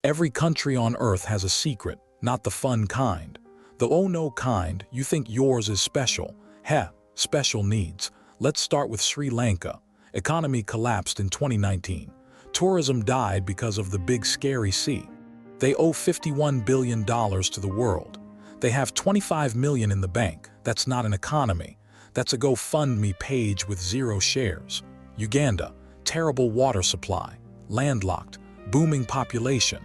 Every country on Earth has a secret, not the fun kind. The oh no kind, you think yours is special. Heh, special needs. Let's start with Sri Lanka. Economy collapsed in 2019. Tourism died because of the big scary sea. They owe $51 billion to the world. They have 25 million in the bank. That's not an economy. That's a GoFundMe page with 0 shares. Uganda, terrible water supply, landlocked, booming population.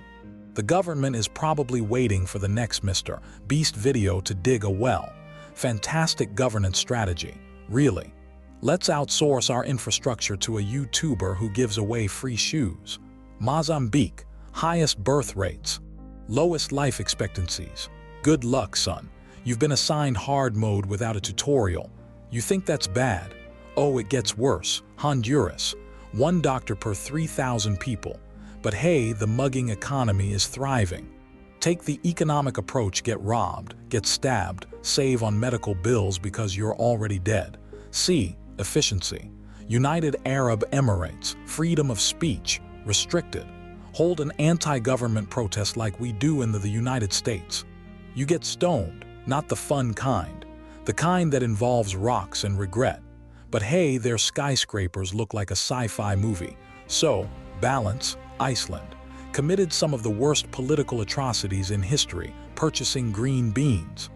The government is probably waiting for the next Mr. Beast video to dig a well. Fantastic governance strategy, really. Let's outsource our infrastructure to a YouTuber who gives away free shoes. Mozambique, highest birth rates, lowest life expectancies. Good luck, son. You've been assigned hard mode without a tutorial. You think that's bad? Oh, it gets worse. Honduras, 1 doctor per 3,000 people. But hey, the mugging economy is thriving. Take the economic approach: get robbed, get stabbed, save on medical bills because you're already dead. C. Efficiency. United Arab Emirates, freedom of speech, restricted. Hold an anti-government protest like we do in the United States. You get stoned, not the fun kind. The kind that involves rocks and regret. But hey, their skyscrapers look like a sci-fi movie. So, balance. Iceland committed some of the worst political atrocities in history, purchasing green beans,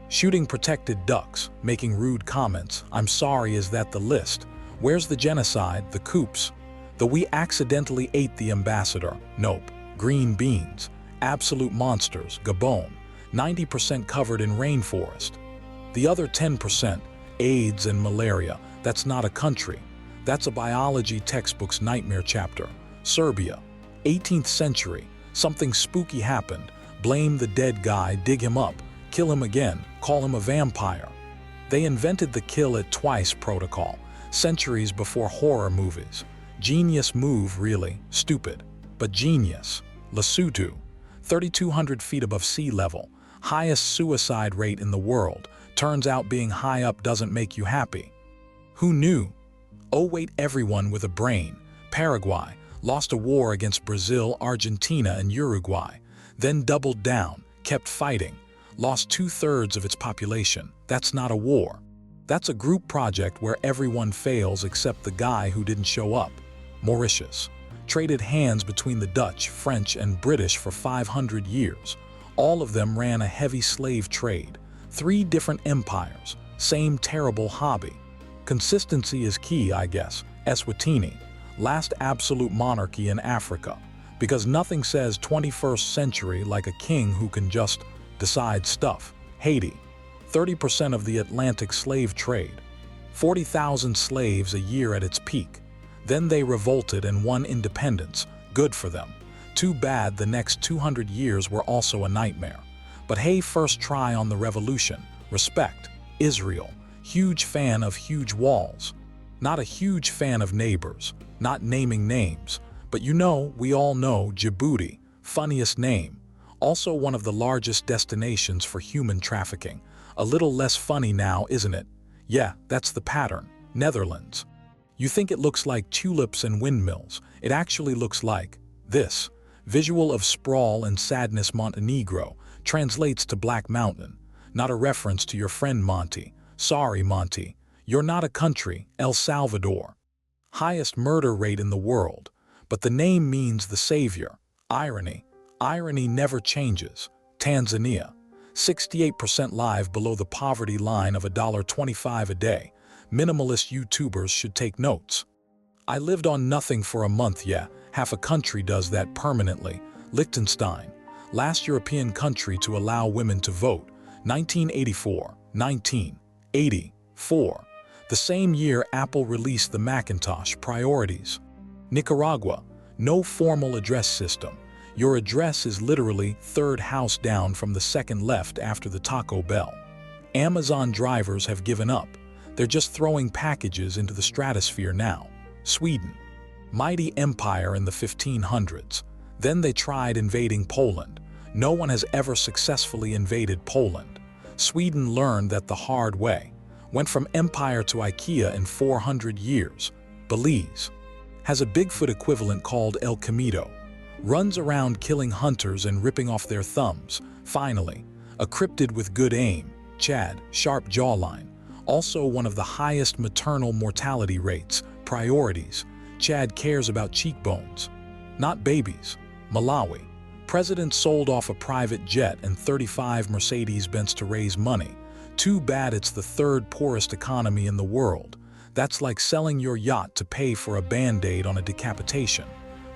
shooting protected ducks, making rude comments. I'm sorry, is that the list? Where's the genocide, the coups? The we accidentally ate the ambassador? Nope. Green beans. Absolute monsters. Gabon, 90% covered in rainforest. The other 10%, AIDS and malaria. That's not a country. That's a biology textbook's nightmare chapter. Serbia, 18th century. Something spooky happened. Blame the dead guy, dig him up, kill him again, call him a vampire. They invented the kill it twice protocol, centuries before horror movies. Genius move, really. Stupid, but genius. Lesotho, 3,200 feet above sea level. Highest suicide rate in the world. Turns out being high up doesn't make you happy. Who knew? Oh wait, everyone with a brain. Paraguay lost a war against Brazil, Argentina, and Uruguay. Then doubled down, kept fighting. Lost 2/3 of its population. That's not a war. That's a group project where everyone fails except the guy who didn't show up. Mauritius traded hands between the Dutch, French, and British for 500 years. All of them ran a heavy slave trade. 3 different empires, same terrible hobby. Consistency is key, I guess. Eswatini, last absolute monarchy in Africa. Because nothing says 21st century like a king who can just decide stuff. Haiti, 30% of the Atlantic slave trade. 40,000 slaves a year at its peak. Then they revolted and won independence. Good for them. Too bad the next 200 years were also a nightmare. But hey, first try on the revolution. Respect. Israel, huge fan of huge walls. Not a huge fan of neighbors. Not naming names. But you know, we all know Djibouti, funniest name. Also one of the largest destinations for human trafficking. A little less funny now, isn't it? Yeah, that's the pattern. Netherlands. You think it looks like tulips and windmills. It actually looks like this. Visual of sprawl and sadness. Montenegro translates to Black Mountain. Not a reference to your friend Monty. Sorry, Monty. You're not a country. El Salvador. Highest murder rate in the world. But the name means the savior. Irony. Irony never changes. Tanzania. 68% live below the poverty line of $1.25 a day. Minimalist YouTubers should take notes. I lived on nothing for a month, yeah. Half a country does that permanently. Liechtenstein. Last European country to allow women to vote. 1984. 1984. The same year Apple released the Macintosh. Priorities. Nicaragua. No formal address system. Your address is literally 3rd house down from the 2nd left after the Taco Bell. Amazon drivers have given up. They're just throwing packages into the stratosphere now. Sweden. Mighty empire in the 1500s. Then they tried invading Poland. No one has ever successfully invaded Poland. Sweden learned that the hard way. Went from empire to IKEA in 400 years. Belize has a Bigfoot equivalent called El Camino. Runs around killing hunters and ripping off their thumbs. Finally, a cryptid with good aim. Chad, sharp jawline. Also one of the highest maternal mortality rates. Priorities. Chad cares about cheekbones, not babies. Malawi. President sold off a private jet and 35 Mercedes-Benz to raise money. Too bad it's the third poorest economy in the world. That's like selling your yacht to pay for a band-aid on a decapitation.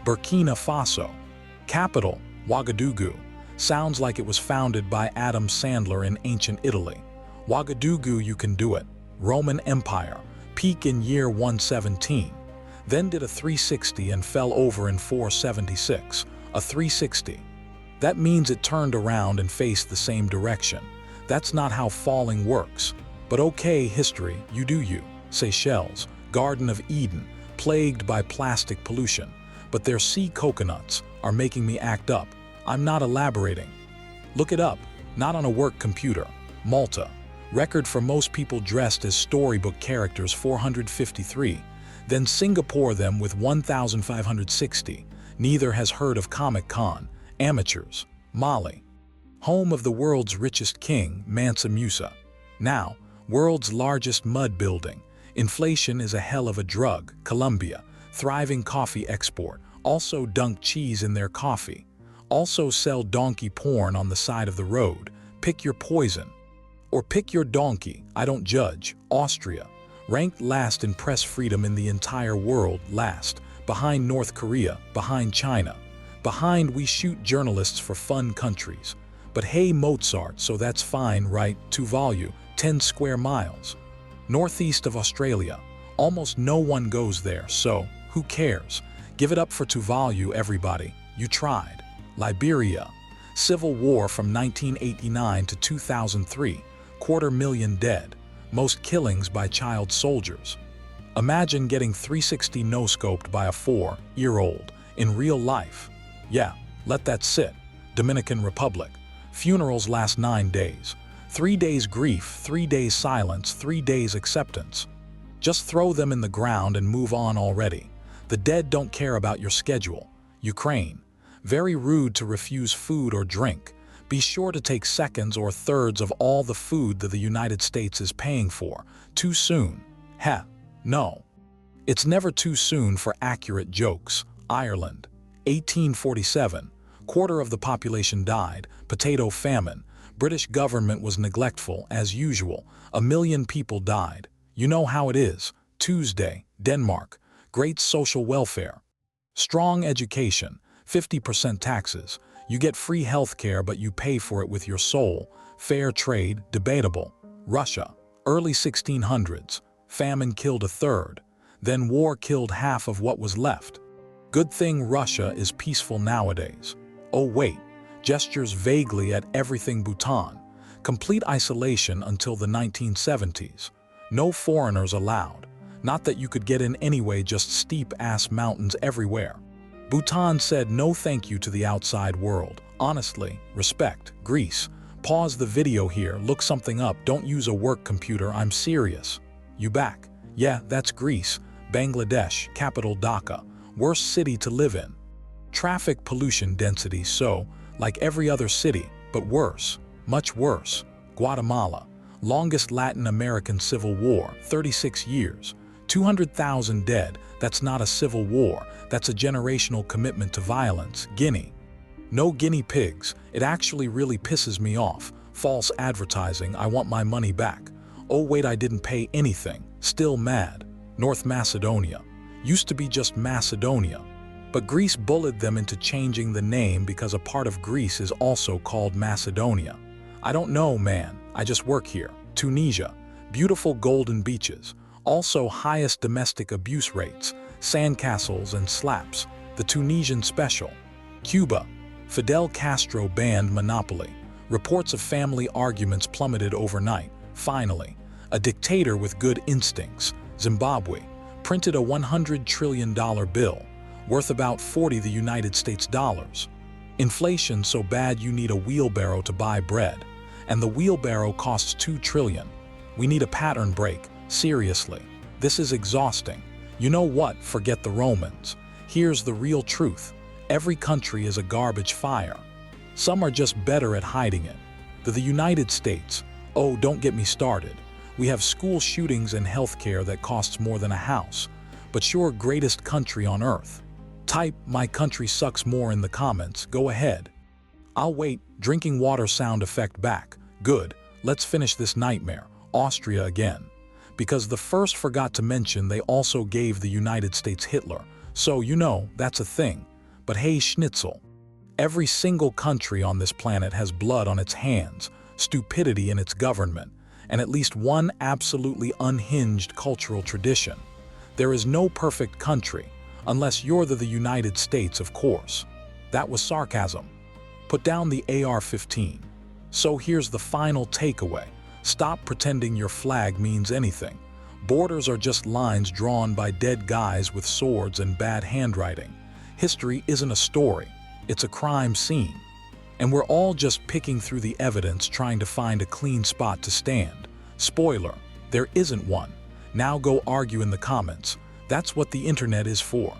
Burkina Faso. Capital, Ouagadougou. Sounds like it was founded by Adam Sandler in ancient Italy. Ouagadougou, you can do it. Roman Empire. Peak in year 117. Then did a 360 and fell over in 476. A 360. That means it turned around and faced the same direction. That's not how falling works. But okay, history, you do you. Seychelles, Garden of Eden, plagued by plastic pollution. But their sea coconuts are making me act up. I'm not elaborating. Look it up, not on a work computer. Malta. Record for most people dressed as storybook characters, 453. Then Singapore them with 1,560. Neither has heard of Comic-Con. Amateurs. Mali. Home of the world's richest king, Mansa Musa. Now, world's largest mud building. Inflation is a hell of a drug. Colombia. Thriving coffee export. Also dunk cheese in their coffee. Also sell donkey porn on the side of the road. Pick your poison. Or pick your donkey, I don't judge. Austria. Ranked last in press freedom in the entire world, last. Behind North Korea, behind China. Behind we shoot journalists for fun countries. But hey, Mozart, so that's fine, right? Tuvalu, 10 square miles. Northeast of Australia. Almost no one goes there, so who cares? Give it up for Tuvalu, everybody. You tried. Liberia. Civil war from 1989 to 2003. 250,000 dead. Most killings by child soldiers. Imagine getting 360 no-scoped by a 4-year-old in real life. Yeah, let that sit. Dominican Republic. Funerals last 9 days. 3 days grief, 3 days silence, 3 days acceptance. Just throw them in the ground and move on already. The dead don't care about your schedule. Ukraine. Very rude to refuse food or drink. Be sure to take seconds or thirds of all the food that the United States is paying for. Too soon. Heh, no. It's never too soon for accurate jokes. Ireland. 1847. Quarter of the population died. Potato famine. British government was neglectful, as usual. 1 million people died. You know how it is. Tuesday. Denmark. Great social welfare. Strong education. 50% taxes. You get free health care, but you pay for it with your soul. Fair trade, debatable. Russia. Early 1600s. Famine killed a third. Then war killed half of what was left. Good thing Russia is peaceful nowadays. Oh wait, gestures vaguely at everything Bhutan. Complete isolation until the 1970s. No foreigners allowed. Not that you could get in anyway, just steep-ass mountains everywhere. Bhutan said no thank you to the outside world. Honestly, respect. Greece. Pause the video here, look something up, don't use a work computer, I'm serious. You back? Yeah, that's Greece. Bangladesh, capital Dhaka. Worst city to live in. Traffic pollution density, so, like every other city, but worse. Much worse. Guatemala. Longest Latin American civil war, 36 years. 200,000 dead. That's not a civil war, that's a generational commitment to violence. Guinea. No guinea pigs. It actually really pisses me off. False advertising, I want my money back. Oh wait, I didn't pay anything. Still mad. North Macedonia. Used to be just Macedonia. But Greece bullied them into changing the name because a part of Greece is also called Macedonia. I don't know, man. I just work here. Tunisia. Beautiful golden beaches. Also highest domestic abuse rates, sandcastles and slaps, the Tunisian special. Cuba. Fidel Castro banned monopoly. Reports of family arguments plummeted overnight. Finally, a dictator with good instincts. Zimbabwe. Printed a $100 trillion bill, worth about 40 the United States dollars. Inflation so bad you need a wheelbarrow to buy bread. And the wheelbarrow costs $2 trillion. We need a pattern break. Seriously, this is exhausting. You know what? Forget the Romans. Here's the real truth. Every country is a garbage fire. Some are just better at hiding it. The United States, oh, don't get me started. We have school shootings and healthcare that costs more than a house. But your greatest country on earth. Type "my country sucks more" in the comments. Go ahead. I'll wait. Drinking water sound effect back. Good. Let's finish this nightmare. Austria again. Because the first forgot to mention they also gave the United States Hitler. So, you know, that's a thing. But hey, schnitzel. Every single country on this planet has blood on its hands, stupidity in its government, and at least one absolutely unhinged cultural tradition. There is no perfect country, unless you're the United States, of course. That was sarcasm. Put down the AR-15. So here's the final takeaway. Stop pretending your flag means anything. Borders are just lines drawn by dead guys with swords and bad handwriting. History isn't a story, it's a crime scene. And we're all just picking through the evidence trying to find a clean spot to stand. Spoiler, there isn't one. Now go argue in the comments. That's what the internet is for.